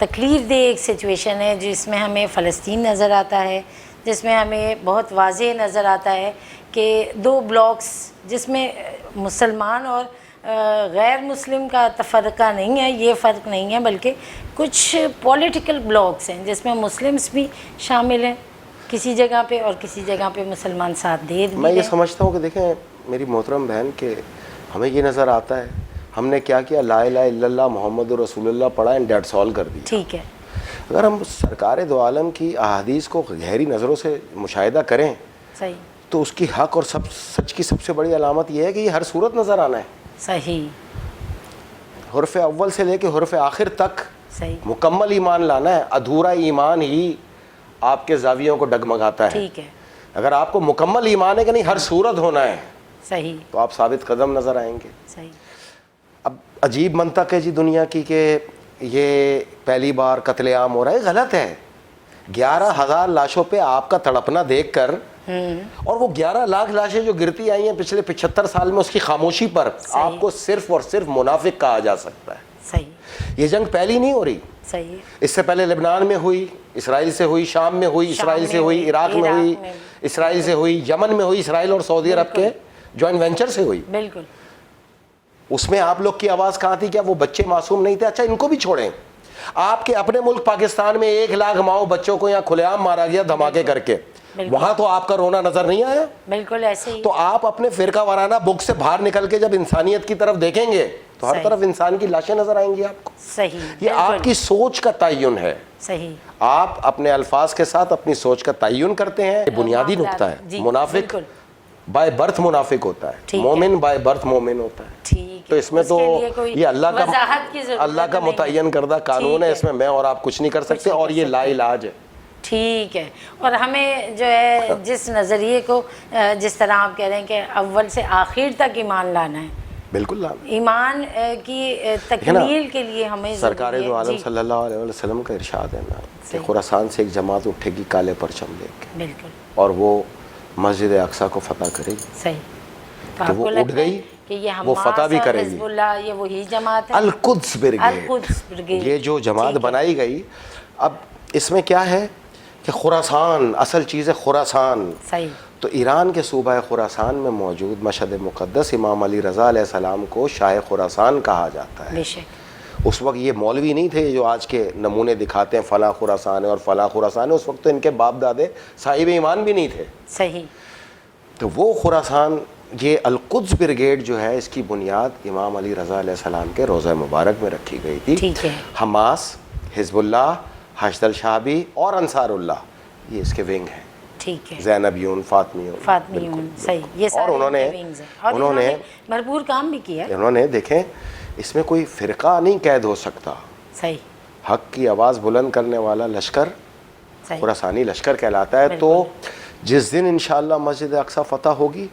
تکلیف دہ ایک سچویشن ہے جس میں ہمیں فلسطین نظر آتا ہے، جس میں ہمیں بہت واضح نظر آتا ہے کہ دو بلاکس جس میں مسلمان اور غیر مسلم کا تفرقہ نہیں ہے، یہ فرق نہیں ہے، بلکہ کچھ پولیٹیکل بلاکس ہیں جس میں مسلمس بھی شامل ہیں کسی جگہ پہ، اور کسی جگہ پہ مسلمان ساتھ دے بھی میں یہ ہیں۔ سمجھتا ہوں کہ دیکھیں میری محترم بہن کہ ہمیں یہ نظر آتا ہے ہم نے کیا کیا، لا الہ الا اللہ محمد رسول اللہ پڑھا اینڈ دیٹس آل کر دیا۔ ٹھیک ہے، اگر ہم سرکار دو عالم کی احادیث کو گہری نظروں سے مشاہدہ کریں صحیح تو اس کی حق اور سچ کی سب سے بڑی علامت یہ ہے کہ یہ ہر صورت نظر آنا ہے، صحیح حرف اول سے لے کے حرف آخر تک صحیح مکمل ایمان لانا ہے۔ ادھورا ایمان ہی آپ کے زاویوں کو ڈگمگاتا ہے۔ ٹھیک ہے، اگر آپ کو مکمل ایمان ہے کہ نہیں ہر صورت ہونا ہے صحیح تو آپ ثابت قدم نظر آئیں گے۔ صحیح اب عجیب منطق ہے جی دنیا کی کہ یہ پہلی بار قتل عام ہو رہا ہے، غلط ہے۔ 11,000 لاشوں پہ آپ کا تڑپنا دیکھ کر، اور وہ 11 لاکھ لاشیں جو گرتی آئی ہیں پچھلے 75 سال میں، اس کی خاموشی پر آپ کو صرف اور صرف منافق کہا جا سکتا ہے۔ صحیح یہ جنگ پہلی نہیں ہو رہی، صحیح اس سے پہلے لبنان میں ہوئی، اسرائیل سے ہوئی، شام میں ہوئی، اسرائیل سے ہوئی، عراق میں ہوئی، اسرائیل سے ہوئی، یمن میں ہوئی، اسرائیل اور سعودی عرب کے جوائنٹ وینچر سے ہوئی۔ بالکل اس میں آپ لوگ کی آواز کہاں تھی؟ کیا وہ بچے معصوم نہیں تھے؟ اچھا ان کو بھی چھوڑیں، آپ کے اپنے ملک پاکستان میں 1 لاکھ ماؤں بچوں کو یہاں کھلے عام مارا گیا دھماکے کر کے، وہاں تو آپ کا رونا نظر نہیں آیا؟ بالکل ایسے ہی۔ تو آپ اپنے فرقہ وارانہ بک سے باہر نکل کے جب انسانیت کی طرف دیکھیں گے تو ہر طرف انسان کی لاشیں نظر آئیں گی آپ کو۔ صحیح یہ آپ کی سوچ کا تعین ہے، صحیح آپ اپنے الفاظ کے ساتھ اپنی سوچ کا تعین کرتے ہیں۔ یہ بنیادی نقطہ ہے۔ منافق بائی برتھ منافق ہوتا ہے، مومن بائی برتھ مومن ہوتا ہے۔ ٹھیک تو اس میں تو یہ اللہ کا متعین کردہ قانون ہے، اس میں میں اور آپ کچھ نہیں کر سکتے، اور یہ لا علاج ہے۔ ٹھیک ہے، اور ہمیں جو ہے جس نظریے کو جس طرح آپ کہہ رہے ہیں کہ اول سے آخر تک ایمان لانا ہے، بالکل ایمان کی تکمیل کے لیے ہمیں سرکار دو عالم صلی اللہ علیہ وسلم کا ارشاد ہے نا کہ خراسان سے ایک جماعت اٹھے گی کالے پرچم لے کے، بالکل، اور وہ مسجد اقصیٰ کو فتح کرے گی۔ صحیح، تو وہ اٹھ گئی، کہ یہ وہ فتح بھی کرے گی۔ حزب اللہ یہ وہی جماعت ہے، القدس بریگیڈ، یہ جو جماعت بنائی گئی۔ اب اس میں کیا ہے کہ خراسان اصل چیز ہے، خراسان۔ صحیح، تو ایران کے صوبہ خراسان میں موجود مشہد مقدس امام علی رضا علیہ السلام کو شاہ خراسان کہا جاتا ہے۔ بے شک اس وقت یہ مولوی نہیں تھے جو آج کے نمونے دکھاتے ہیں فلاں خراسان ہے اور فلاں خراسان ہے، اس وقت تو ان کے باپ دادے صاحب ایمان بھی نہیں تھے۔ صحیح، تو وہ خراسان، یہ القدس بریگیڈ جو ہے، اس کی بنیاد امام علی رضا علیہ السلام کے روضہ مبارک میں رکھی گئی تھی۔ ٹھیک ہے، حماس، حزب اللہ، حشد الشعبی اور انصار اللہ یہ اس کے ونگ ہیں۔ ٹھیک ہے، زینبیون، فاطمیون، صحیح، یہ اور انہوں نے بھرپور کام بھی کیا۔ انہوں نے دیکھیں اس میں کوئی فرقہ نہیں قید ہو سکتا، صحیح، حق کی آواز بلند کرنے والا لشکر صحیح، خراسانی لشکر کہلاتا ہے۔ تو جس دن انشاءاللہ مسجد اقصیٰ فتح ہوگی،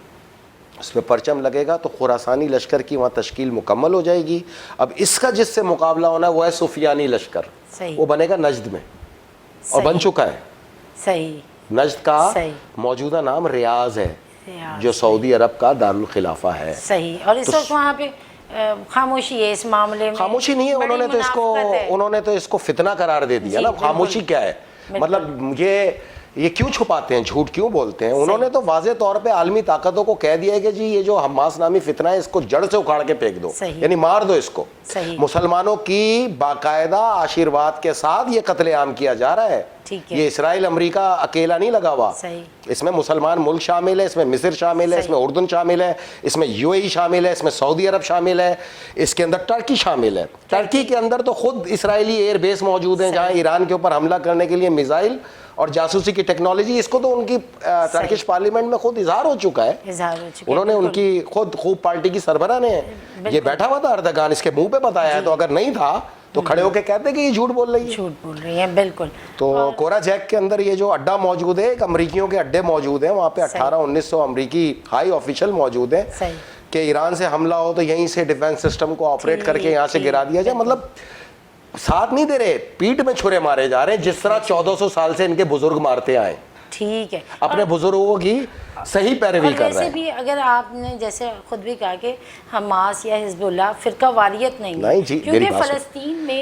اس پہ پرچم لگے گا، تو خراسانی لشکر کی وہاں تشکیل مکمل ہو جائے گی۔ اب اس کا جس سے مقابلہ ہونا ہے وہ ہے سفیانی لشکر، وہ بنے گا نجد میں، اور بن چکا ہے۔ صحیح، نجد کا موجودہ نام ریاض ہے، جو سعودی عرب کا دارالخلافہ ہے۔ صحیح، اور اس وقت وہاں پہ خاموشی ہے اس معاملے میں؟ خاموشی نہیں ہے، انہوں نے تو اس کو فتنہ قرار دے دیا نا۔ خاموشی کیا ہے؟ مطلب یہ کیوں چھپاتے ہیں، جھوٹ کیوں بولتے ہیں؟ انہوں نے تو واضح طور پہ عالمی طاقتوں کو کہہ دیا ہے کہ جی یہ جو حماس نامی فتنہ ہے اس کو جڑ سے اکھاڑ کے پھینک دو، یعنی مار دو اس کو۔ مسلمانوں کی باقاعدہ آشیرواد کے ساتھ یہ قتل عام کیا جا رہا ہے۔ یہ اسرائیل امریکہ اکیلا نہیں لگا ہوا، اس میں مسلمان ملک شامل ہے، اس میں مصر شامل ہے، اس میں اردن شامل ہے، اس میں UAE شامل ہے، اس میں سعودی عرب شامل ہے، اس کے اندر ٹرکی شامل ہے۔ ٹرکی کے اندر تو خود اسرائیلی ایئر بیس موجود ہیں جہاں ایران کے اوپر حملہ کرنے کے لیے میزائل اور جاسوسی کی ٹیکنالوجی، اس کو تو ان کی ٹرکش پارلیمنٹ میں خود اظہار ہو چکا ہے۔ انہوں نے ان کی خود خوب پارٹی کی سربراہ نے یہ بیٹھا ہوا تھا اردگان، اس کے منہ پہ بتایا ہے، تو اگر نہیں تھا تو کھڑے ہو کے کہتے کہ یہ جھوٹ بول رہی ہے، بالکل۔ تو کورا جیک کے اندر یہ جو اڈا موجود ہے، ایک امریکیوں کے اڈے موجود ہیں وہاں پہ، 1800-1900 امریکی ہائی آفیشل موجود ہیں کہ ایران سے حملہ ہو تو یہیں سے ڈیفنس سسٹم کو آپریٹ کر کے یہاں سے گرا دیا جائے۔ مطلب ساتھ نہیں دے رہے، پیٹ میں چھرے مارے جا رہے ہیں، جس طرح 1400 سال سے ان کے بزرگ مارتے آئے۔ ٹھیک ہے، اپنے بزرگوں کی صحیح پیروی کر رہے ہیں۔ ویسے بھی اگر آپ نے جیسے خود بھی کہا کہ حماس یا حزب اللہ فرقہ واریت نہیں ہے، کیونکہ فلسطین میں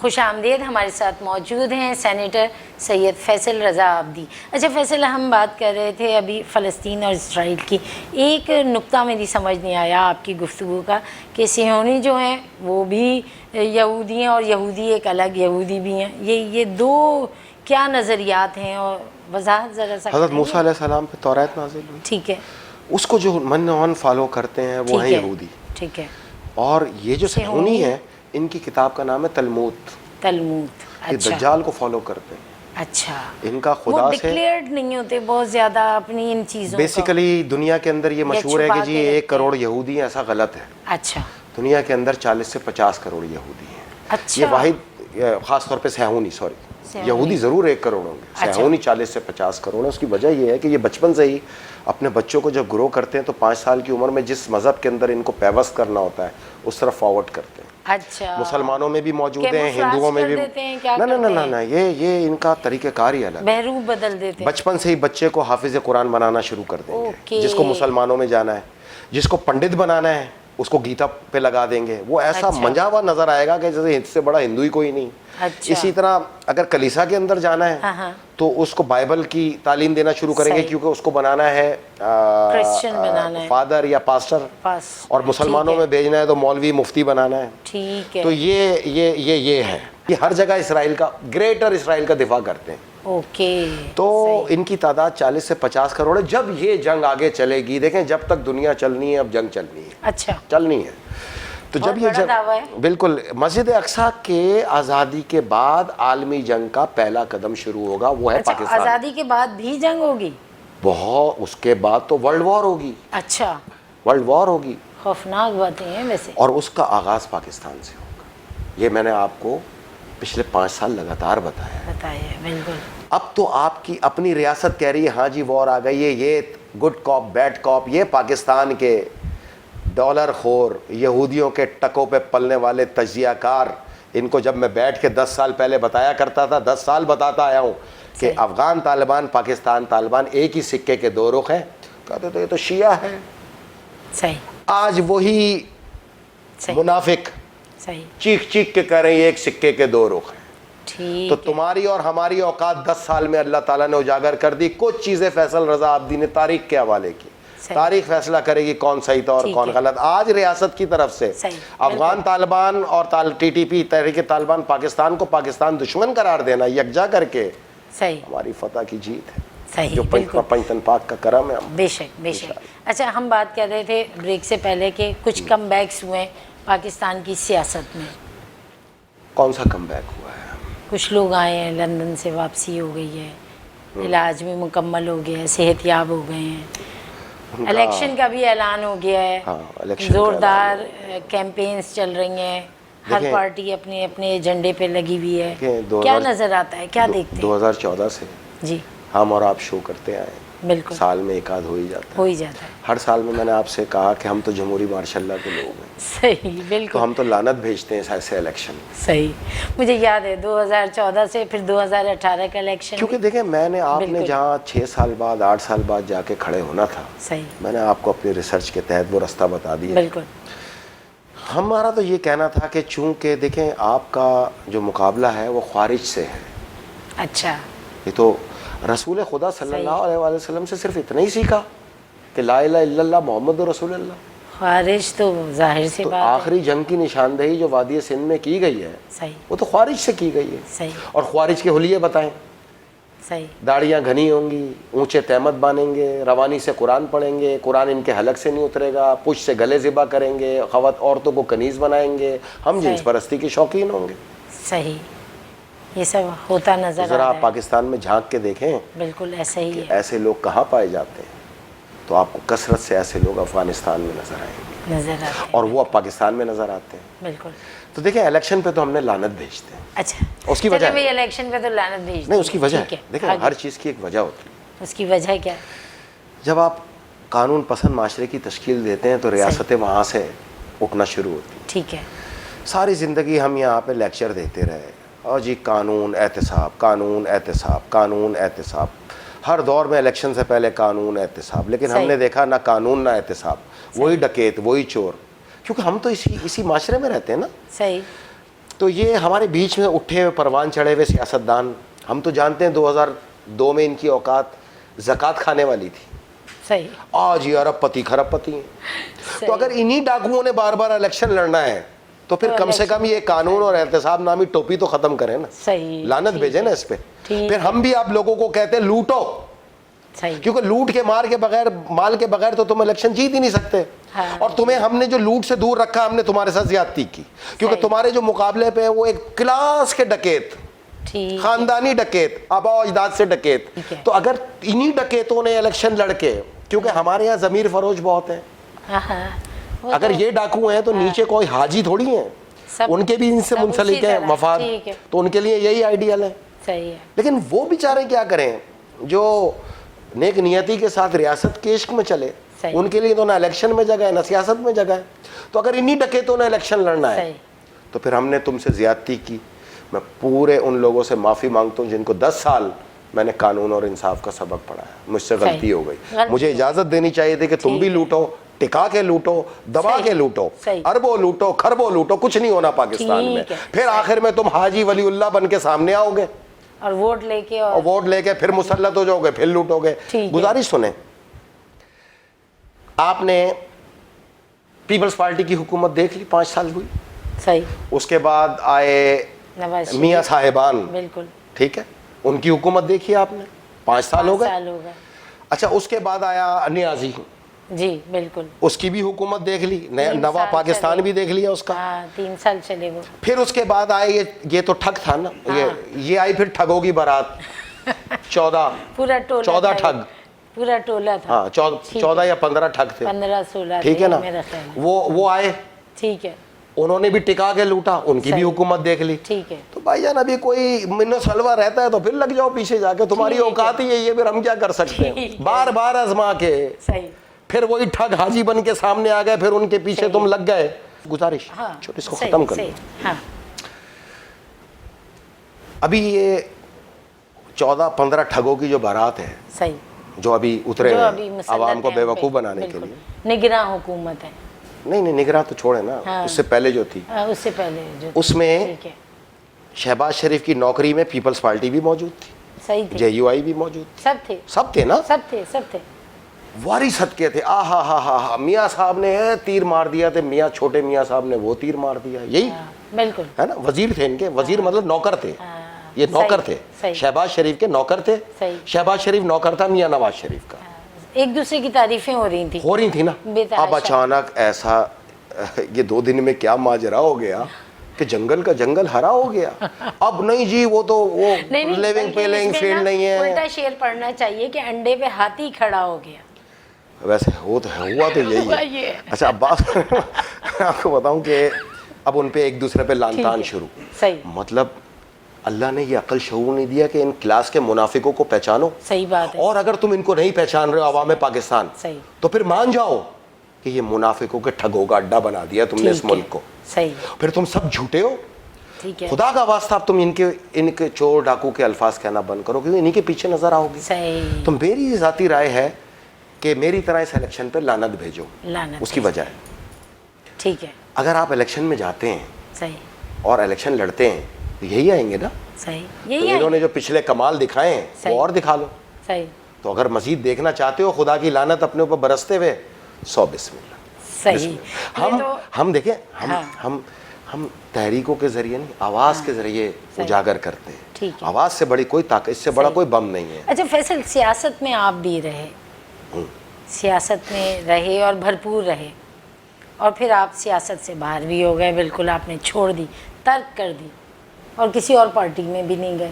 خوش آمدید. ہمارے ساتھ موجود ہیں سینیٹر سید فیصل رضا عابدی. اچھا فیصل، ہم بات کر رہے تھے ابھی فلسطین اور اسرائیل کی. ایک نقطہ میری سمجھ نہیں آیا آپ کی گفتگو کا کہ صہیونی جو ہیں وہ بھی یہودی ہیں اور یہودی ایک الگ یہودی بھی ہیں. یہ دو کیا نظریات ہیں اور وضاحت ذرا سا. حضرت موسیٰ علیہ السلام پہ توریت نازل ہوئی، ٹھیک ہے، اس کو جو من آن فالو کرتے ہیں وہ ہیں یہودی. ٹھیک ہے. اور یہ جو صہیونی ہیں ان کی کتاب کا نام ہے تلمود. یہ اچھا دجال کو فالو کرتے ہیں. اچھا، ان کا خدا وہ سے ڈکلیئرڈ نہیں ہوتے بہت زیادہ اپنی ان چیزوں کا. بیسیکلی دنیا کے اندر یہ مشہور ہے کہ جی 1 کروڑ ہیں. یہودی ہیں، ایسا غلط ہے. اچھا دنیا کے اندر 40 سے 50 کروڑ یہودی ہیں. اچھا، یہ واحد خاص طور پہ صہیونی، یہودی ضرور 1 کروڑ ہوں گے، صہیونی 40 سے 50 کروڑ ہے. اس کی وجہ یہ ہے کہ یہ بچپن سے ہی اپنے بچوں کو جب گرو کرتے ہیں تو 5 سال کی عمر میں جس مذہب کے اندر ان کو پیوست کرنا ہوتا ہے اس طرف فارورڈ کرتے ہیں. اچھا، مسلمانوں میں بھی موجود ہیں، ہندوؤں میں بھی. نہ یہ ان کا طریقہ کار ہی الگ ہے. بہروپ بدل دیتے ہیں. بچپن سے ہی بچے کو حافظ قرآن بنانا شروع کر دیں گے. جس کو مسلمانوں میں جانا ہے، جس کو پنڈت بنانا ہے اس کو گیتا پہ لگا دیں گے. وہ ایسا منجا ہوا نظر آئے گا کہ جیسے اس سے بڑا ہندو ہی کوئی نہیں. اسی طرح اگر کلیسا کے اندر جانا ہے تو اس کو بائبل کی تعلیم دینا شروع کریں گے کیونکہ اس کو بنانا ہے فادر یا پاسٹر. اور مسلمانوں میں بھیجنا ہے تو مولوی مفتی بنانا ہے. ٹھیک ہے. تو یہ ہے. یہ ہر جگہ اسرائیل کا، گریٹر اسرائیل کا دفاع کرتے ہیں. اوکے. تو ان کی تعداد 40 سے 50 کروڑ ہے. جب یہ جنگ آگے چلے گی، دیکھیں جب تک دنیا چلنی ہے اب جنگ چلنی ہے. اچھا، چلنی ہے. تو جب یہ جنگ بالکل مسجد اقصیٰ کے آزادی کے بعد عالمی جنگ کا پہلا قدم شروع ہوگا، وہ ہے پاکستان. آزادی کے بعد بھی جنگ ہوگی؟ بہت، اس کے بعد تو ورلڈ وار ہوگی. اچھا، ورلڈ وار ہوگی. خوفناک باتیں ہیں ویسے. اور اس کا آغاز پاکستان سے ہوگا. یہ میں نے آپ کو پچھلے 5 سال لگاتار بتایا. بالکل. اب تو آپ کی اپنی ریاست کہہ رہی ہے ہاں جی وار آ گئی ہے. یہ گڈ کاپ بیڈ کاپ، یہ پاکستان کے ڈالر خور، یہودیوں کے ٹکوں پہ پلنے والے تجزیہ کار، ان کو جب میں بیٹھ کے 10 سال پہلے بتایا کرتا تھا، 10 سال بتاتا آیا ہوں کہ افغان طالبان، پاکستان طالبان ایک ہی سکے کے 2 رخ ہیں، کہتے تو یہ تو شیعہ ہے. صحیح. آج وہی منافق چیخ چیخ کے کہہ رہے ہیں ایک سکے کے 2 رخ ہیں. تو تمہاری اور ہماری اوقات 10 سال میں اللہ تعالیٰ نے اجاگر کر دی. کچھ چیزیں فیصل رضا عابدی نے تاریخ کے حوالے کی. تاریخ فیصلہ کرے گی کون صحیح تھا اور کون غلط. آج ریاست کی طرف سے افغان طالبان اور ٹی ٹی پی تحریک طالبان پاکستان کو پاکستان دشمن قرار دینا یکجا کر کے ہماری فتح کی جیت ہے، جو پنجتن پاک کا کرم ہے. بے شک بے شک. اچھا، ہم بات کر رہے تھے بریک سے پہلے کہ کچھ کم بیکس ہوئے پاکستان کی سیاست میں. کون سا کم بیک ہوا ہے؟ کچھ لوگ آئے ہیں، لندن سے واپسی ہو گئی ہے، علاج میں مکمل ہو گیا ہے، صحت یاب ہو گئے ہیں. الیکشن کا بھی اعلان ہو گیا ہے. زوردار کیمپینز چل رہی ہیں، ہر پارٹی اپنے اپنے ایجنڈے پہ لگی ہوئی ہے. کیا نظر آتا ہے، کیا دیکھتے ہیں؟ 2014 سے جی ہم اور آپ شو کرتے آئے. بالکل. سال میں ایک آدھ ہو ہی جاتا ہے. ہر سال میں نے آپ سے کہا کہ ہم تو جمہوری مارشاء اللہ کے لوگ ہیں. صحیح، بالکل. تو ہم تو لعنت بھیجتے ہیں ایسے الیکشن. صحیح. مجھے یاد ہے 2014 سے پھر 2018 کا الیکشن. کیونکہ دیکھیں میں نے آپ نے جہاں 6 سال بعد 8 سال بعد جا کے کھڑے ہونا تھا، صحیح، میں نے آپ کو اپنی ریسرچ کے تحت وہ رستہ بتا دیا. بالکل. ہمارا تو یہ کہنا تھا کہ چونکہ دیکھیں آپ کا جو مقابلہ ہے وہ خارج سے ہے. اچھا. یہ تو رسول خدا صلی اللہ علیہ وسلم سے صرف اتنا ہی سیکھا کہ لا الہ الا اللہ محمد رسول اللہ. خارج تو ظاہر سی بات ہے. آخری جنگ کی نشاندہی جو وادی سندھ میں کی گئی ہے، صحیح، وہ تو خارج سے کی گئی ہے. صحیح. اور خارج کے حلیے بتائیں. صحیح. داڑیاں گھنی ہوں گی، اونچے تہمت باندھیں گے، روانی سے قرآن پڑھیں گے، قرآن ان کے حلق سے نہیں اترے گا، پشت سے گلے ذبح کریں گے، عورتوں کو کنیز بنائیں گے، ہم جنس پرستی کے شوقین ہوں گے. صحیح. یہ سب ہوتا نظر ذرا آپ پاکستان میں جھانک کے دیکھیں. بالکل ایسا ہی ہے. ایسے لوگ کہاں پائے جاتے ہیں؟ تو آپ کو کثرت سے ایسے لوگ افغانستان میں نظر آئیں گے، نظر آتے ہیں، اور وہ اب پاکستان میں نظر آتے ہیں. بالکل. تو دیکھیں الیکشن پہ تو ہم نے لعنت بھیجتے ہیں. اچھا، اس کی وجہ ہے الیکشن پہ تو لعنت بھیجتے نہیں، اس کی وجہ ہے. دیکھیں ہر چیز کی ایک وجہ ہوتی ہے. اس کی وجہ کیا ہے؟ جب آپ قانون پسند معاشرے کی تشکیل دیتے ہیں تو ریاستیں وہاں سے اٹھنا شروع ہوتی ہیں. ٹھیک ہے. ساری زندگی ہم یہاں پہ لیکچر دیتے رہے اور جی قانون احتساب، قانون احتساب، قانون احتساب. ہر دور میں الیکشن سے پہلے قانون احتساب، لیکن ہم نے دیکھا نہ قانون نہ احتساب. وہی ڈکیت، وہی چور. کیونکہ ہم تو اسی معاشرے میں رہتے ہیں نا. صحیح. تو یہ ہمارے بیچ میں اٹھے ہوئے پروان چڑھے ہوئے سیاستدان, ہم تو جانتے ہیں 2002 میں ان کی اوقات زکوٰۃ کھانے والی تھی, صحیح, آج یہ ارب پتی کھرب پتی ہیں. تو اگر انہی ڈاکوؤں نے بار بار الیکشن لڑنا ہے تو پھر کم سے کم یہ قانون اور احتساب نامی ٹوپی تو ختم کریں نا, صحیح, لعنت بھیجیں نا اس پہ. پھر ہم بھی آپ لوگوں کو کہتے ہیں لوٹو, کیونکہ لوٹ کے مار کے بغیر, مال کے بغیر تو تم الیکشن جیت ہی نہیں سکتے. اور تمہیں ہم نے جو لوٹ سے دور رکھا, ہم نے تمہارے ساتھ زیادتی کی, کیونکہ تمہارے جو مقابلے پہ ہیں وہ ایک کلاس کے ڈکیت, خاندانی ڈکیت, آبا و اجداد سے ڈکیت. تو اگر انہی ڈکیتوں نے الیکشن لڑ کے, کیونکہ ہمارے یہاں ضمیر فروش بہت ہیں, اگر یہ ڈاکو ہیں تو نیچے کوئی حاجی تھوڑی ہیں, ان کے بھی ان سے منسلک ہیں مفاد, تو ان کے لیے یہی آئیڈیل ہے. لیکن وہ بیچارے کیا کریں جو نیک نیتی کے ساتھ ریاست کے عشق میں چلے, ان کے لیے تو نہ الیکشن میں جگہ ہے نہ سیاست میں جگہ ہے. تو اگر انہی ڈکیتوں نے الیکشن لڑنا ہے تو پھر ہم نے تم سے زیادتی کی. میں پورے ان لوگوں سے معافی مانگتا ہوں جن کو 10 سال میں نے قانون اور انصاف کا سبق پڑھایا, مجھ سے غلطی ہو گئی. مجھے اجازت دینی چاہیے تھی کہ تم بھی لوٹو, ٹکا کے لوٹو, دبا کے لوٹو, اربوں لوٹو, خربوں لوٹو, کچھ نہیں ہونا پاکستان میں. پھر آخر میں تم حاجی ولی اللہ بن کے سامنے آؤ گے اور ووٹ لے کے پھر مسلط ہو جاؤ گے, پھر لوٹو گے. گزارش سنیں, آپ نے پیپلز پارٹی کی حکومت دیکھ لی, 5 سال ہوئی, صحیح. اس کے بعد آئے میاں صاحبان, بالکل ٹھیک ہے, ان کی حکومت دیکھی آپ نے, 5 سال ہو گئے. اچھا, اس کے بعد آیا نیازی, جی بالکل, اس کی بھی حکومت دیکھ لی, نوا پاکستان بھی دیکھ لیا اس کا, 3 سال چلے وہ. پھر اس کے بعد آئے یہ تو ٹھگ تھا نا, یہ آئی پھر ٹھگوں کی بارات, 14 ٹھگ, پورا ٹولہ تھا. ہاں 14 یا 15 ٹھگ تھے, 15-16, ٹھیک ہے نا. وہ آئے, ٹھیک ہے, انہوں نے بھی ٹکا کے لوٹا, ان کی بھی حکومت دیکھ لی. ٹھیک ہے. تو بھائی جان ابھی کوئی منو سلوا رہتا ہے تو پھر لگ جاؤ پیچھے جا کے, تمہاری اوقات ہی یہی ہے, پھر ہم کیا کر سکتے ہیں. بار بار آزما کے پھر وہی ٹھگ حاجی بن کے سامنے آ گئے, پھر ان کے پیچھے تم لگ گئے. گزارش اس کو ختم کر لو. ابھی یہ 14-15 ٹھگوں کی جو بارات ہے, جو ابھی اترے ہیں عوام کو بیوقوف بنانے کے لیے, نگراں حکومت ہے. نہیں نگراں تو چھوڑے نا, اس سے پہلے جو تھی, اس سے پہلے اس میں شہباز شریف کی نوکری میں پیپلز پارٹی بھی موجود تھی, صحیح, جے یو آئی بھی موجود, سب تھے نا, سب تھے. واری صدقے تھے. ہاں میاں صاحب نے تیر مار دیا تھے, میاں چھوٹے میاں صاحب نے وہ تیر مار دیا, یہی بالکل ہے نا. وزیر تھے ان کے, وزیر مطلب نوکر تھے, یہ نوکر تھے, شہباز شریف کے نوکر تھے. شہباز شریف نوکر تھا میاں نواز شریف کا, ایک دوسرے کی تعریفیں ہو رہی تھیں نا. اب اچانک ایسا, یہ 2 دن میں کیا ماجرا ہو گیا کہ جنگل کا جنگل ہرا ہو گیا. اب نہیں جی, وہ تو وہ لیونگ پلینگ فیلڈ نہیں ہے. الٹا شعر پڑھنا چاہیے کہ انڈے پہ ہاتھی کھڑا ہو گیا. ویسے ہوا تو یہی ہے. اچھا, اب بات آپ کو بتاؤں کہ اب ان پہ ایک دوسرے پہ لان تان شروع. مطلب اللہ نے یہ عقل شعور نہیں دیا کہ ان کلاس کے منافقوں کو پہچانو. صحیح بات ہے. اور اگر تم ان کو نہیں پہچان رہے ہو عوام پاکستان, تو پھر مان جاؤ کہ یہ منافقوں کے ٹھگوں کا اڈا بنا دیا تم نے اس ملک کو. پھر تم سب جھوٹے ہو. خدا کا واسطہ اب تم ان کے چور ڈاکو کے الفاظ کہنا بند کرو, کیونکہ انہی کے پیچھے نظر آؤ گی. تو میری ذاتی رائے ہے کہ میری طرح اس الیکشن پہ لعنت بھیجو. اس کی وجہ ہے, ٹھیک ہے, اگر آپ الیکشن میں جاتے ہیں اور الیکشن لڑتے ہیں تو یہی آئیں گے نا. انہوں نے جو پچھلے کمال دکھائے ہیں وہ اور دکھا لو. تو اگر مزید دیکھنا چاہتے ہو خدا کی لعنت اپنے اوپر برستے ہوئے, 100 بسم اللہ. ہم دیکھیں, ہم تحریکوں کے ذریعے نہیں, آواز کے ذریعے اجاگر کرتے ہیں. آواز سے بڑی کوئی طاقت, اس سے بڑا کوئی بم نہیں ہے. اچھا فیصل, سیاست میں آپ بھی رہے, سیاست میں رہے اور بھرپور رہے, اور پھر آپ سیاست سے باہر بھی ہو گئے, بالکل آپ نے چھوڑ دی, ترک کر دی, اور کسی اور پارٹی میں بھی نہیں گئے.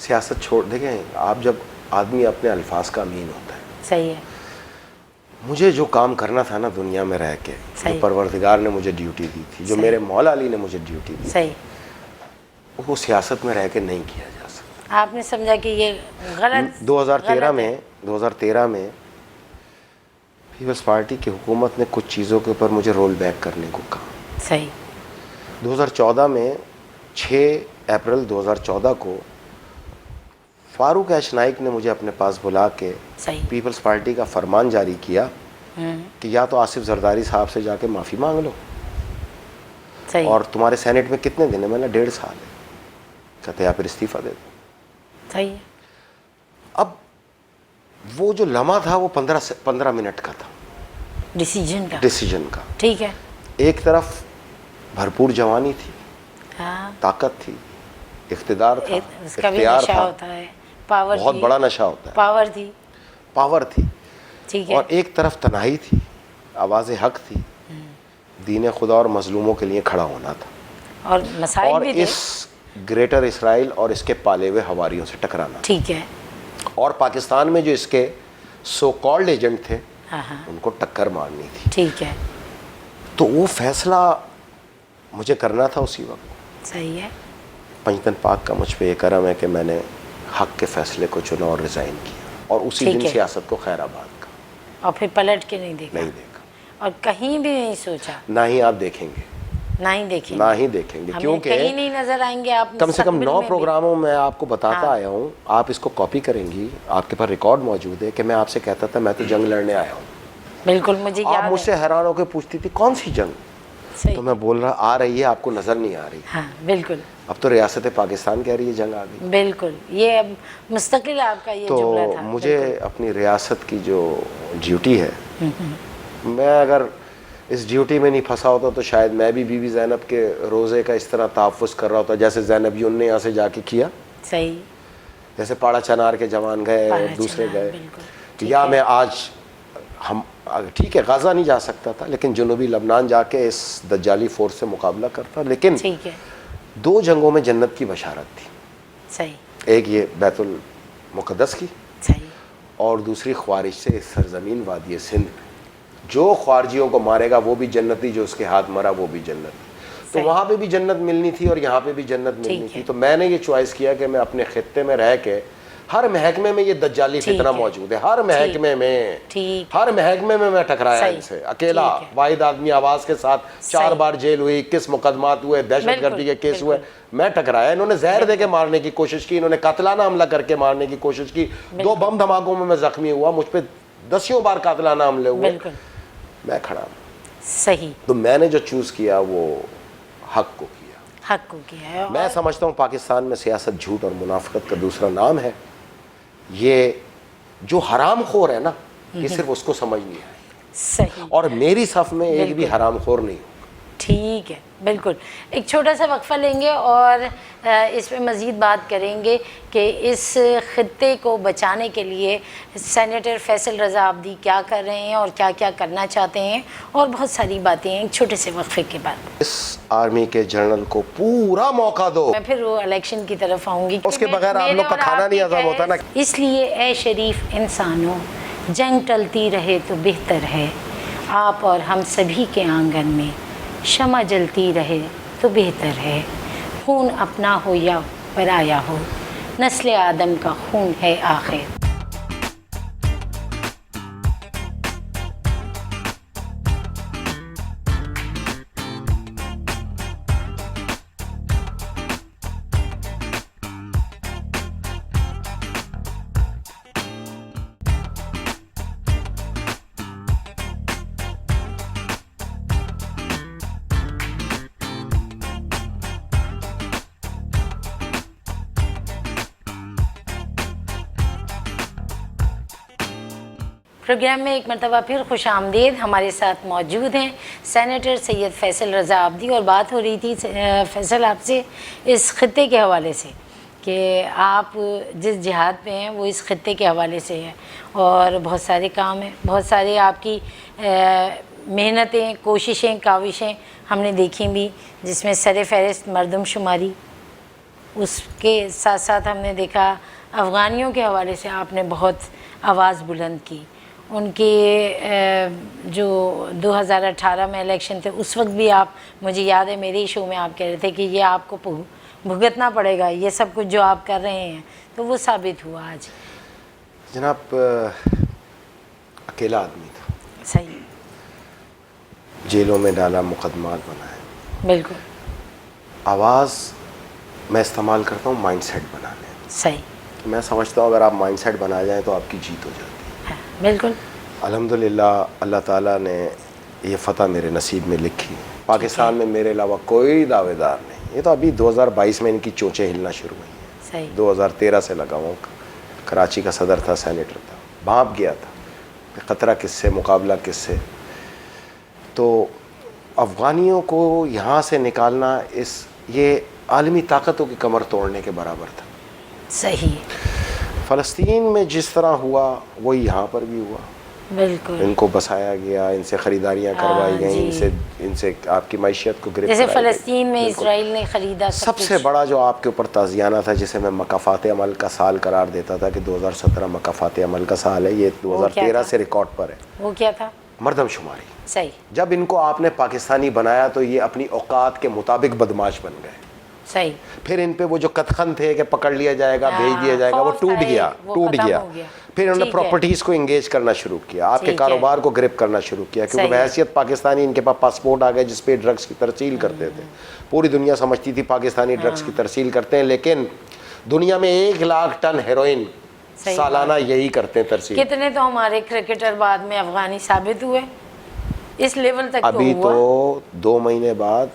سیاست چھوڑ, دیکھیں آپ جب آدمی اپنے الفاظ کا امین ہوتا ہے. صحیح ہے. مجھے جو کام کرنا تھا نا دنیا میں رہ کے, جو پروردگار نے مجھے ڈیوٹی دی تھی, جو میرے مولا علی نے مجھے ڈیوٹی دی تھی, وہ سیاست میں رہ کے نہیں کیا جا سکتا. آپ نے سمجھا کہ یہ غلط. 2013 میں پیپلز پارٹی کی حکومت نے کچھ چیزوں کے اوپر مجھے رول بیک کرنے کو کہا. 2014 میں 6 اپریل 2014 کو فاروق ایش نائک نے مجھے اپنے پاس بلا کے پیپلز پارٹی کا فرمان جاری کیا کہ یا تو آصف زرداری صاحب سے جا کے معافی مانگ لو. صحیح. اور تمہارے سینٹ میں کتنے دن ہے؟ میں نے 1.5 سال ہے. کہتے ہیں یا پھر استعفیٰ دے دو. صحیح ہے. اب وہ جو لمحہ تھا وہ 15 منٹ کا تھا ڈیسیجن کا. ٹھیک ہے. ایک طرف بھرپور جوانی تھی, ہاں, طاقت تھی, اقتدار تھا, اس کا بھی اختیار نشہ تھا, ہوتا ہے, پاور بہت تھی, بڑا نشہ ہوتا ہے, پاور تھی. تھی. ٹھیک ہے. اور ایک طرف تنہائی تھی, آواز حق تھی, دین خدا اور مظلوموں کے لیے کھڑا ہونا تھا, اور مسائل بھی تھے. اس گریٹر اسرائیل اور اس کے پالے ہوئے حواریوں سے ٹکرانا. ٹھیک ہے. اور پاکستان میں جو اس کے سو کالڈ ایجنٹ تھے ہاں ہاں, ان کو ٹکر مارنی تھی. ٹھیک ہے. تو وہ فیصلہ مجھے کرنا تھا اسی وقت. صحیح ہے. پنجتن پاک کا مجھ پہ یہ کرم ہے کہ میں نے حق کے فیصلے کو چنا اور ریزائن کیا, اور اسی ٹھیک دن ہے. سیاست کو خیر آباد کا. اور پھر پلٹ کے نہیں دیکھا, نہیں دیکھا, اور کہیں بھی نہیں سوچا, نہ ہی آپ دیکھیں گے, نہ ہی دیکھیں, نہ ہی دیکھیں گے, ہمیں کیونکہ کہیں نہیں نظر آئیں گے آپ. کم سے کم 9 مستقبل میں بھی. پروگراموں میں آپ کو بتاتا ہاں. آیا ہوں, آپ اس کو کاپی کریں گی, آپ کے پاس ریکارڈ موجود ہے کہ میں آپ سے کہتا تھا میں تو جنگ لڑنے آیا ہوں. بالکل مجھے آپ یاد مجھ ہے. سے حیران ہو کے پوچھتی تھی کون سی جنگ, صحیح. تو میں بول رہا آ رہی ہے, آپ کو نظر نہیں آ رہی. ہاں بالکل اب تو ریاست پاکستان کہہ رہی ہے جنگ آ گئی. بالکل, یہ اب مستقل آپ کا یہ جملہ تو تھا. مجھے اپنی ریاست کی جو ڈیوٹی ہے, میں اگر اس ڈیوٹی میں نہیں پھنسا ہوتا تو شاید میں بھی بی بی زینب کے روزے کا اس طرح تحفظ کر رہا ہوتا جیسے زینب یون نے یہاں سے جا کے کیا, صحیح. جیسے پاڑا چنار کے جوان گئے اور دوسرے گئے, یا میں آج ہم ٹھیک ہے غزہ نہیں جا سکتا تھا لیکن جنوبی لبنان جا کے اس دجالی فورس سے مقابلہ کرتا. لیکن ٹھیک ہے. 2 جنگوں میں جنت کی بشارت تھی, صحیح. ایک یہ بیت المقدس کی, صحیح. اور دوسری خوارج سے اس سرزمین وادی سندھ میں. جو خارجیوں کو مارے گا وہ بھی جنتی, جو اس کے ہاتھ مرا وہ بھی جنتی. تو وہاں پہ بھی جنت ملنی تھی اور یہاں پہ بھی جنت ملنی تھی. تو میں نے یہ چوائس کیا کہ میں اپنے خطے میں رہ کے, ہر محکمے میں یہ دجالی فتنہ موجود ہے, ہر محکمے میں, ہر محکمے میں ٹکرایا ان سے اکیلا, واحد آدمی آواز کے ساتھ. 4 بار جیل ہوئی, 21 مقدمات ہوئے, دہشت گردی کے کیس ہوئے, میں ٹکرایا. انہوں نے زہر دے کے مارنے کی کوشش کی, انہوں نے قاتلانہ حملہ کر کے مارنے کی کوشش کی. 2 بم دھماکوں میں زخمی ہوا, مجھ پہ 10 بار قاتلانہ حملے ہوئے, میں کھڑا ہوں. صحیح. تو میں نے جو چوز کیا وہ حق کو کیا, حق کو کیا ہے. میں سمجھتا ہوں پاکستان میں سیاست جھوٹ اور منافقت کا دوسرا نام ہے. یہ جو حرام خور ہے نا, یہ صرف اس کو سمجھ نہیں آئی. صحیح. اور میری صف میں ایک بھی حرام خور نہیں. ٹھیک ہے, بالکل. ایک چھوٹا سا وقفہ لیں گے اور اس پہ مزید بات کریں گے کہ اس خطے کو بچانے کے لیے سینیٹر فیصل رضا عابدی کیا کر رہے ہیں اور کیا کیا کرنا چاہتے ہیں, اور بہت ساری باتیں ہیں ایک چھوٹے سے وقفے کے بعد. اس آرمی کے جنرل کو پورا موقع دو. میں پھر وہ الیکشن کی طرف آؤں گی, اس کے بغیر آپ لوگ کا کھانا نہیں ہضم ہوتا نا. اس لیے اے شریف انسانوں, جنگ ٹلتی رہے تو بہتر ہے, آپ اور ہم سبھی کے آنگن میں شمع جلتی رہے تو بہتر ہے. خون اپنا ہو یا پرایا ہو, نسل آدم کا خون ہے آخر. پروگرام میں ایک مرتبہ پھر خوش آمدید. ہمارے ساتھ موجود ہیں سینیٹر سید فیصل رضا عابدی, اور بات ہو رہی تھی فیصل آپ سے اس خطے کے حوالے سے کہ آپ جس جہاد پہ ہیں وہ اس خطے کے حوالے سے ہے, اور بہت سارے کام ہیں, بہت سارے آپ کی محنتیں, کوششیں, کاوشیں ہم نے دیکھی بھی, جس میں سر فہرست مردم شماری. اس کے ساتھ ساتھ ہم نے دیکھا افغانیوں کے حوالے سے آپ نے بہت آواز بلند کی. ان کے جو 2018 میں الیکشن تھے اس وقت بھی آپ, مجھے یاد ہے میرے ہی شو میں آپ کہہ رہے تھے کہ یہ آپ کو بھگتنا پڑے گا یہ سب کچھ جو آپ کر رہے ہیں, تو وہ ثابت ہوا آج. جناب اکیلا آدمی تھا. صحیح. جیلوں میں ڈالا, مقدمات بنائے. بالکل. آواز میں استعمال کرتا ہوں مائنڈ سیٹ بنانے. صحیح. میں سمجھتا ہوں اگر آپ مائنڈ سیٹ بنا جائیں تو آپ کی جیت ہو جاتی ہے. بالکل. الحمدللہ اللہ تعالیٰ نے یہ فتح میرے نصیب میں لکھی. پاکستان میں میرے علاوہ کوئی دعوے دار نہیں. یہ تو ابھی 2022 میں ان کی چونچیں ہلنا شروع ہوئی ہیں. صحیح. 2013 سے لگا ہوں. کراچی کا صدر تھا, سینیٹر تھا, بھانپ گیا تھا کہ خطرہ کس سے, مقابلہ کس سے. تو افغانیوں کو یہاں سے نکالنا یہ عالمی طاقتوں کی کمر توڑنے کے برابر تھا. صحیح. فلسطین میں جس طرح ہوا وہی یہاں پر بھی ہوا. بالکل. ان کو بسایا گیا, ان سے خریداریاں کروائی گئیں, ان سے آپ کی معیشت کو گرفت جیسے فلسطین میں اسرائیل نے خریدا. سب سے بڑا جو آپ کے اوپر تعزیانہ تھا, جسے میں مکافات عمل کا سال قرار دیتا تھا کہ 2017 مکافات عمل کا سال ہے, یہ 2013 سے ریکارڈ پر ہے. وہ کیا تھا؟ مردم شماری. صحیح. جب ان کو آپ نے پاکستانی بنایا تو یہ اپنی اوقات کے مطابق بدماش بن گئے. صحیح. پھر ان پہ وہ جو کتخن تھے کہ پکڑ لیا جائے گا, بھیج دیا جائے گا, وہ ٹوٹ گیا. پھر انہوں نے پراپرٹیز کو انگیج کرنا شروع کیا, آپ کے کاروبار کو گرپ کرنا شروع کیا, کیونکہ بحیثیت پاکستانی ان کے پاس پاسپورٹ آ گئے جس پہ ڈرگس کی ترسیل کرتے تھے. پوری دنیا سمجھتی تھی پاکستانی ڈرگس کی ترسیل کرتے ہیں, لیکن دنیا میں 1 لاکھ ٹن ہیروئن سالانہ یہی کرتے ہیں ترسیل. کتنے تو ہمارے کرکٹر بعد میں افغانی ثابت ہوئے اس لیول تک. ابھی تو 2 مہینے بعد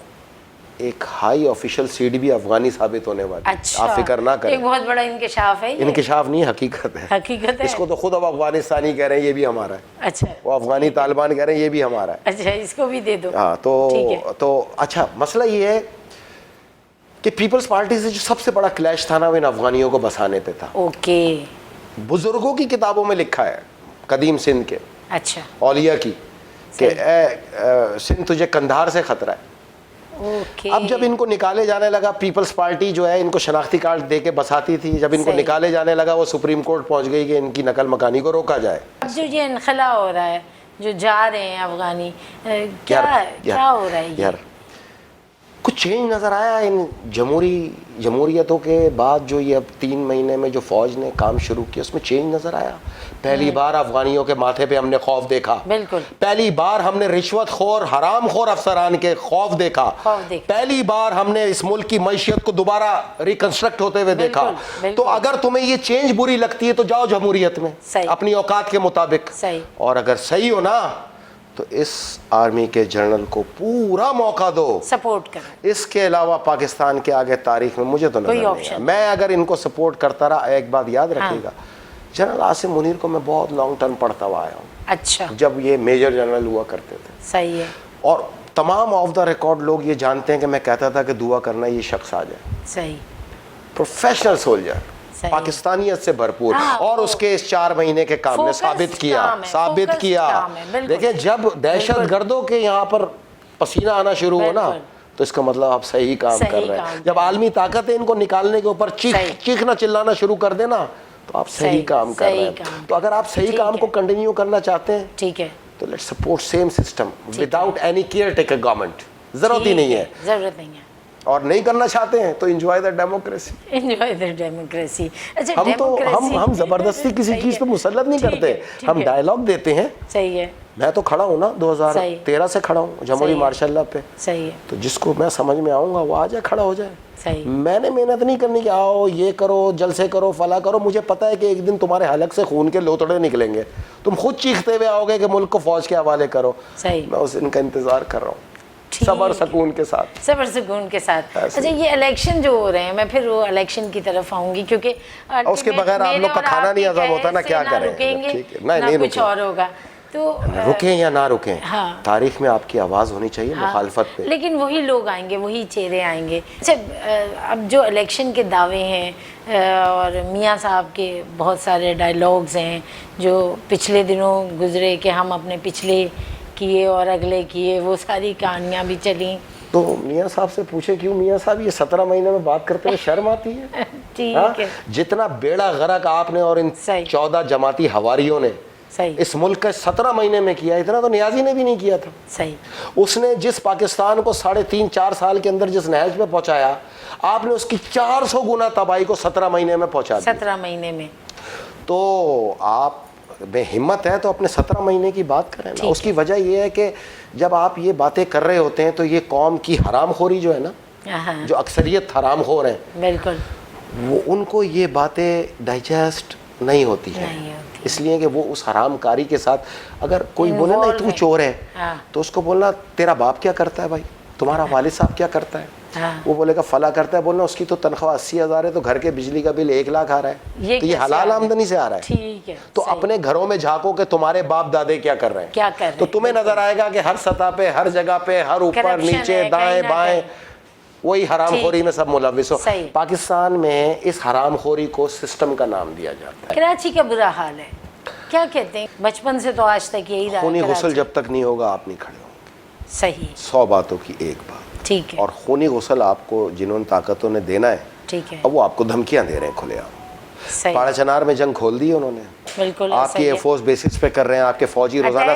ایک ہائی آفیشل سیٹ بھی افغانی ثابت ہونے والی. اچھا. آپ فکر نہ کریں. ایک بہت بڑا انکشاف ہے. انکشاف نہیں, حقیقت ہے. حقیقت ہے. اس کو تو خود اب افغانستانی کہہ رہے ہیں یہ بھی ہمارا ہے. اچھا. وہ افغانی طالبان کہہ رہے ہیں یہ بھی ہمارا ہے. اچھا, اس کو بھی دے دو. ہاں تو اچھا, مسئلہ یہ ہے کہ پیپلز پارٹی سے جو سب سے بڑا کلیش تھا نا, وہ ان افغانیوں کو بسانے پہ تھا. اوکے. بزرگوں کی کتابوں میں لکھا ہے, قدیم سندھ کے اچھا اولیاء کی, کہ اے سندھ تجھے کندھار سے خطرہ ہے. اب جب ان کو نکالے جانے لگا, پیپلز پارٹی جو ہے ان کو شناختی کارڈ دے کے بساتی تھی, جب ان کو نکالے جانے لگا وہ سپریم کورٹ پہنچ گئی کہ ان کی نقل مکانی کو روکا جائے. اب جو یہ انخلا ہو رہا ہے, جو جا رہے ہیں افغانی, کیا ہو رہا ہے؟ یار کچھ چینج نظر آیا ان جمہوریتوں کے بعد؟ جو یہ اب 3 مہینے میں جو فوج نے کام شروع کیا اس میں چینج نظر آیا. پہلی بار افغانیوں کے ماتھے پہ ہم نے خوف دیکھا. بالکل. پہلی بار ہم نے رشوت خور حرام خور افسران کے خوف دیکھا. پہلی بار ہم نے اس ملک کی معیشت کو دوبارہ ریکنسٹرکٹ ہوتے ہوئے دیکھا. تو اگر تمہیں یہ چینج بری لگتی ہے تو جاؤ جمہوریت میں اپنی اوقات کے مطابق. اور اگر صحیح ہو نا تو اس آرمی کے جنرل کو پورا موقع دو, سپورٹ کرو. اس کے علاوہ پاکستان کے آگے تاریخ میں مجھے تو نظر نہیں. میں اگر ان کو سپورٹ کرتا رہا, ایک بات یاد رکھیے گا, جنرل عاصم منیر کو میں بہت لانگ ٹرم پڑھتا ہوا آیا ہوں. اچھا. جب یہ میجر جنرل ہوا کرتے تھے. صحیح ہے. اور تمام آف دا ریکارڈ لوگ یہ جانتے ہیں کہ میں کہتا تھا کہ دعا کرنا یہ شخص آ جائے. صحیح. پروفیشنل سولجر, پاکستانیت سے بھرپور, اور اس کے اس 4 مہینے کے کام نے ثابت کیا. دیکھیں جب دہشت گردوں کے یہاں پر پسینہ آنا شروع ہو نا تو اس کا مطلب آپ صحیح کام کر رہے ہیں. جب عالمی طاقتیں ان کو نکالنے کے اوپر چیخنا چلانا شروع کر دینا تو آپ صحیح کام کر رہے ہیں. تو اگر آپ صحیح کام کو کنٹینیو کرنا چاہتے ہیں ٹھیک ہے تو let's support same system without any care taker government. ضرورت ہی نہیں ہے. ضرورت نہیں ہے. اور نہیں کرنا چاہتے ہیں تو enjoy the democracy. Enjoy the democracy. اچھا, ہم تو ہم زبردستی کسی چیز پہ مسلط نہیں کرتے, ہم ڈائیلاگ دیتے ہیں. صحیح ہے. میں تو کھڑا ہوں نا 2013 سے کھڑا ہوں جمہوری مارشاء اللہ پہ. صحیح ہے. تو جس کو میں سمجھ میں آؤں گا وہ آ جائے, کھڑا ہو جائے. صحیح. میں نے محنت نہیں کرنی کہ آؤ یہ کرو, جلسے کرو, فلاں کرو. مجھے پتا ہے کہ ایک دن تمہارے حلق سے خون کے لوتڑے نکلیں گے, تم خود چیختے ہوئے آؤ گے کہ ملک کو فوج کے حوالے کرو. صحیح. میں اس دن کا انتظار کر رہا ہوں صبر سکون کے ساتھ. صبر سکون کے ساتھ. اچھا, یہ الیکشن جو ہو رہے ہیں, میں پھر وہ الیکشن کی طرف آؤں گی کیونکہ اس کے بغیر آپ لوگ کا کھانا نہیں ہضم ہوتا نا, کیا کریں. نہیں کچھ اور ہوگا تو رکیں یا نہ رکیں, تاریخ میں آپ کی آواز ہونی چاہیے مخالفت پہ. لیکن وہی لوگ آئیں گے, وہی چہرے آئیں گے. اچھا, اب جو الیکشن کے دعوے ہیں اور میاں صاحب کے بہت سارے ڈائیلاگز ہیں جو پچھلے دنوں گزرے کہ ہم اپنے پچھلے کیے اور اگلے کیے, وہ ساری کہانیاں بھی چلیں. تو میاں صاحب سے پوچھیں کیوں میاں صاحب یہ 17 مہینے میں بات کرتے ہوئے شرم آتی ہے؟ ٹھیک ہے. جتنا بیڑا غرق آپ نے اور ان 14 جماعتی حواریوں نے اس ملک کا 17 مہینے میں کیا, اتنا تو نیازی نے بھی نہیں کیا تھا. صحیح. اس نے جس پاکستان کو 3.5-4 سال کے اندر جس نہج پہ پہنچایا, آپ نے اس کی 400 گنا تباہی کو 17 مہینے میں پہنچا دیا. 17 مہینے میں. تو آپ میں ہمت ہے تو اپنے 17 مہینے کی بات کریں نا. اس کی وجہ یہ ہے کہ جب آپ یہ باتیں کر رہے ہوتے ہیں تو یہ قوم کی حرام خوری جو ہے نا, جو اکثریت حرام خور ہیں, بالکل, وہ ان کو یہ باتیں ڈائجسٹ نہیں ہوتی ہیں. اس لیے کہ وہ اس حرام کاری کے ساتھ, اگر کوئی بولے نا تو چور ہے, تو اس کو بولنا تیرا باپ کیا کرتا ہے بھائی, تمہارا والد صاحب کیا کرتا ہے؟ وہ بولے گا فلاں کرتا ہے. بولنا اس کی تو تنخواہ 80,000 ہے تو گھر کے بجلی کا بل 1 لاکھ آ رہا ہے, تو یہ حلال آمدنی سے آ رہا ہے. ٹھیک ہے. تو اپنے گھروں میں جھانکو کہ تمہارے باپ دادے کیا کر رہے ہیں, تو تمہیں نظر آئے گا کہ ہر سطح پہ, ہر جگہ پہ, ہر اوپر نیچے دائیں بائیں وہی حرام خوری میں سب ملوث ہو. پاکستان میں اس حرام خوری کو سسٹم کا نام دیا جاتا ہے. کراچی کا برا حال ہے, کیا کہتے ہیں, بچپن سے تو آج تک یہی رہا. خونی غسل جب تک نہیں ہوگا آپ نہیں کھڑے ہوں گے. صحیح. 100 باتوں کی ایک بات. ٹھیک ہے. اور خونی غسل آپ کو جنہوں نے طاقتوں نے دینا ہے, ٹھیک ہے, اب وہ آپ کو دھمکیاں دے رہے ہیں کھلے عام. پاڑا چنار میں جنگ کھول دی انہوں نے, بالکل. آپ کی ایئر فورس بیسس پہ کر رہے ہیں, آپ کے فوجی روزانہ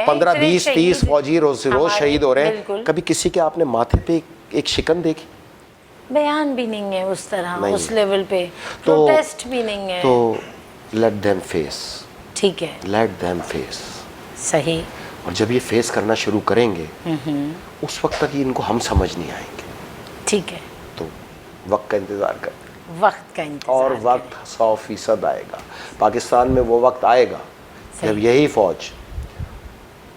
15 20 30 فوجی روز شہید ہو رہے ہیں. کبھی کسی کے آپ نے ماتھے پہ ایک شکن دیکھی؟ بیان بھی نہیں ہے اس طرح, اس لیول پہ پروٹیسٹ بھی نہیں ہے. تو لیٹ دیم فیس. ٹھیک ہے, لیٹ دیم فیس. صحیح. اور جب یہ فیس کرنا شروع کریں گے اس وقت تک ان کو ہم سمجھ نہیں آئیں گے. ٹھیک ہے. تو وقت کا انتظار کریں. وقت کا انتظار. اور وقت 100% آئے گا. پاکستان میں وہ وقت آئے گا جب یہی فوج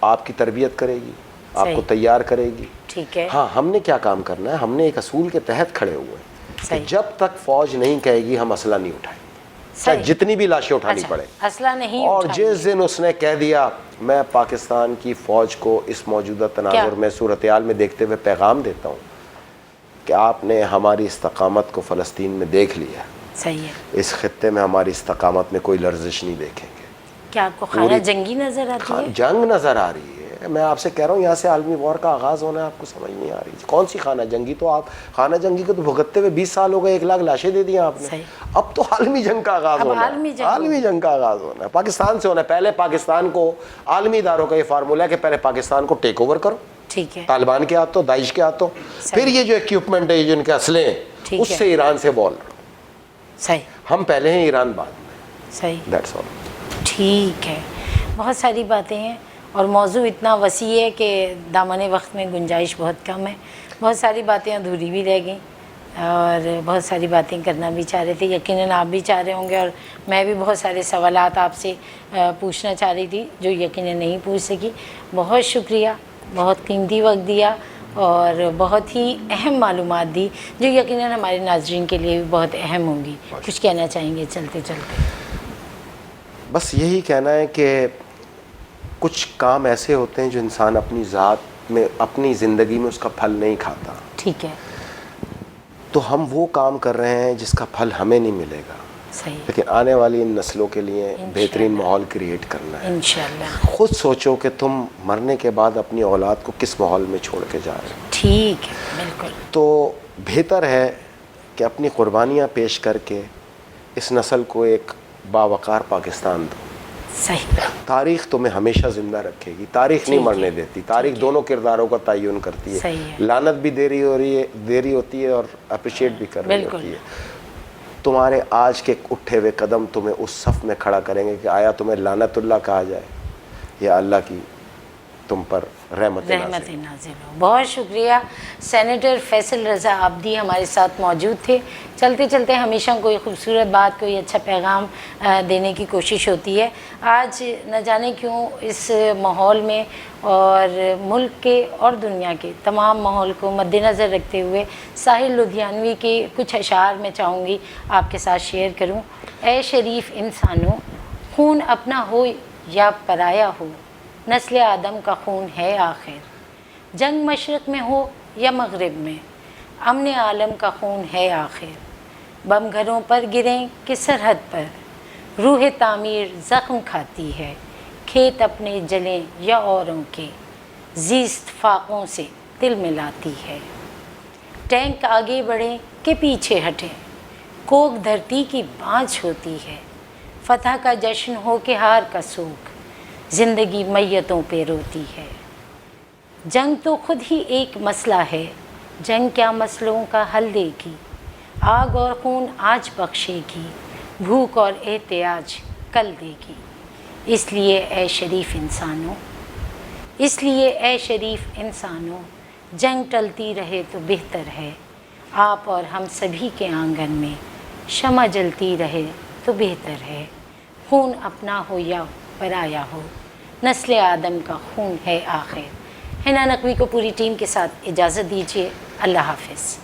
آپ کی تربیت کرے گی, آپ کو تیار کرے گی. ٹھیک ہے. ہاں, ہم نے کیا کام کرنا ہے, ہم نے ایک اصول کے تحت کھڑے ہوئے ہیں کہ جب تک فوج نہیں کہے گی ہم اسلحہ نہیں اٹھائیں گے, چاہے جتنی بھی لاشیں اٹھانی پڑے. اسلحہ نہیں. اور جس دن اس نے کہہ دیا میں پاکستان کی فوج کو اس موجودہ تناظر میں صورتحال میں دیکھتے ہوئے پیغام دیتا ہوں کہ آپ نے ہماری استقامت کو فلسطین میں دیکھ لیا. صحیح ہے. اس خطے میں ہماری استقامت میں کوئی لرزش نہیں دیکھیں گے. کیا آپ کو خانہ جنگی نظر آتی ہے؟ جنگ نظر آ رہی ہے. میں آپ سے کہہ رہا ہوں یہاں سے عالمی وار کا آغاز ہونا ہے, آپ کو سمجھ نہیں آ رہی. کون سی خانہ جنگی؟ تو آپ خانہ جنگی کو تو بھگتتے ہوئے 20 سال ہو گئے, 1 لاکھ لاشیں دے دی آپ نے. اب تو عالمی جنگ کا آغاز ہونا ہے. عالمی جنگ کا آغاز ہونا ہے, پاکستان سے ہونا ہے. پہلے پاکستان کو, عالمی اداروں کا یہ فارمولہ ہے کہ پہلے پاکستان کو ٹیک اوور کرو. ٹھیک ہے. طالبان کے ہاتھوں, داعش کے ہاتھوں, پھر یہ جو اکوپمنٹ ہے, جن کے اسلحے ہیں, اس سے ایران سے بول رہا. صحیح. ہم پہلے ہیں, ایران بعد میں. صحیح. That's all. ٹھیک ہے. بہت ساری باتیں ہیں اور موضوع اتنا وسیع ہے کہ دامن وقت میں گنجائش بہت کم ہے. بہت ساری باتیں ادھوری بھی رہ گئیں اور بہت ساری باتیں کرنا بھی چاہ رہے تھے. یقیناً آپ بھی چاہ رہے ہوں گے اور میں بھی بہت سارے سوالات آپ سے پوچھنا چاہ رہی تھی جو یقیناً نہیں پوچھ سکی. بہت شکریہ, بہت قیمتی وقت دیا اور بہت ہی اہم معلومات دی جو یقیناً ہمارے ناظرین کے لیے بھی بہت اہم ہوں گی. کچھ کہنا چاہیں گے چلتے چلتے؟ بس یہی کہنا ہے کہ کچھ کام ایسے ہوتے ہیں جو انسان اپنی ذات میں, اپنی زندگی میں اس کا پھل نہیں کھاتا. ٹھیک ہے. تو ہم وہ کام کر رہے ہیں جس کا پھل ہمیں نہیں ملے گا. صحیح. لیکن آنے والی ان نسلوں کے لیے بہترین ماحول کریٹ کرنا ہے. انشاءاللہ. خود سوچو کہ تم مرنے کے بعد اپنی اولاد کو کس ماحول میں چھوڑ کے جا رہے ہو. ٹھیک ہے. بالکل. تو بہتر ہے کہ اپنی قربانیاں پیش کر کے اس نسل کو ایک باوقار پاکستان دو. صحیح. تاریخ تمہیں ہمیشہ زندہ رکھے گی. تاریخ نہیں مرنے دیتی. تاریخ دونوں کرداروں کا تعین کرتی ہے. لعنت بھی دیری ہوتی ہے اور اپریشیٹ بھی کر رہی ہوتی ہے. تمہارے آج کے اٹھے ہوئے قدم تمہیں اس صف میں کھڑا کریں گے کہ آیا تمہیں لعنت اللہ کہا جائے یا اللہ کی تم پر رحمت نازل ہو. بہت شکریہ. سینیٹر فیصل رضا عابدی ہمارے ساتھ موجود تھے. چلتے چلتے ہمیشہ کوئی خوبصورت بات, کوئی اچھا پیغام دینے کی کوشش ہوتی ہے. آج نہ جانے کیوں اس ماحول میں اور ملک کے اور دنیا کے تمام ماحول کو مد نظر رکھتے ہوئے ساحل لدھیانوی کے کچھ اشعار میں چاہوں گی آپ کے ساتھ شیئر کروں. اے شریف انسانوں, خون اپنا ہو یا پرایا ہو, نسل آدم کا خون ہے آخر. جنگ مشرق میں ہو یا مغرب میں, امن عالم کا خون ہے آخر. بم گھروں پر گریں کہ سرحد پر, روح تعمیر زخم کھاتی ہے. کھیت اپنے جلیں یا اوروں کے, زیست فاقوں سے دل ملاتی ہے. ٹینک آگے بڑھیں کہ پیچھے ہٹیں, کوک دھرتی کی بانجھ ہوتی ہے. فتح کا جشن ہو کہ ہار کا سوگ, زندگی میتوں پہ روتی ہے. جنگ تو خود ہی ایک مسئلہ ہے, جنگ کیا مسئلوں کا حل دے گی. آگ اور خون آج بخشے گی, بھوک اور احتیاج کل دے گی. اس لیے اے شریف انسانوں, اس لیے اے شریف انسانوں, جنگ ٹلتی رہے تو بہتر ہے. آپ اور ہم سبھی کے آنگن میں شمع جلتی رہے تو بہتر ہے. خون اپنا ہو یا پرایا ہو, نسل آدم کا خون ہے آخر. حنا نقوی کو پوری ٹیم کے ساتھ اجازت دیجیے. اللہ حافظ.